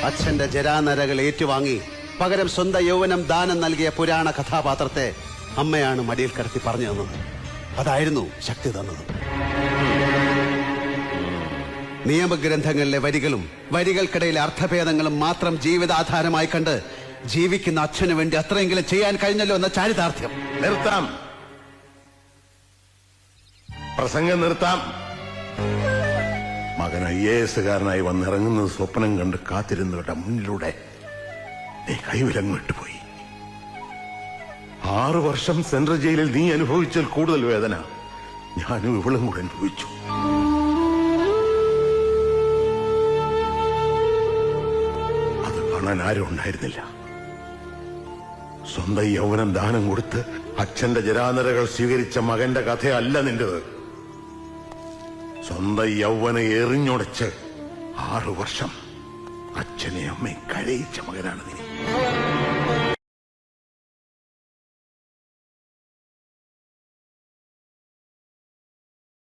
അച്ഛന്റെ ജരാനരകൾ ഏറ്റുവാങ്ങി പകരം സ്വന്തം യൗവനം ദാനം നൽകിയ പുരാണ കഥാപാത്രത്തെ അമ്മയാണ് മടിയിൽ കിടത്തി പറഞ്ഞു തന്നത്. അതായിരുന്നു ശക്തി തന്നത്. നിയമഗ്രന്ഥങ്ങളിലെ വരികളും വരികൾക്കിടയിലെ അർത്ഥഭേദങ്ങളും മാത്രം ജീവിതാധാരമായി കണ്ട് ജീവിക്കുന്ന അച്ഛനു വേണ്ടി അത്രയെങ്കിലും ചെയ്യാൻ കഴിഞ്ഞല്ലോ എന്ന ചാരിതാർത്ഥ്യം. നിർത്താം, പ്രസംഗം നിർത്താം. മകൻ IAS-കാരനായി വന്നിറങ്ങുന്നത് സ്വപ്നം കണ്ട് കാത്തിരുന്നവരുടെ മുന്നിലൂടെ നീ കൈവിലങ്ങ് വിട്ടുപോയി. 6 വർഷം സെൻട്രൽ ജയിലിൽ നീ അനുഭവിച്ചാൽ കൂടുതൽ വേദന ഞാനും ഇവളും കൂടെ അനുഭവിച്ചു. അത് കാണാൻ ആരും ഉണ്ടായിരുന്നില്ല. സ്വന്തം യൗവനം ദാനം കൊടുത്ത് അച്ഛന്റെ ജരാനരകൾ സ്വീകരിച്ച മകന്റെ കഥയല്ല നിന്റേത്. സ്വന്തം യൗവനം എറിഞ്ഞുടച്ച് 6 വർഷം അച്ഛനെ അമ്മയെ കരയിച്ച മകനാണ് നീ.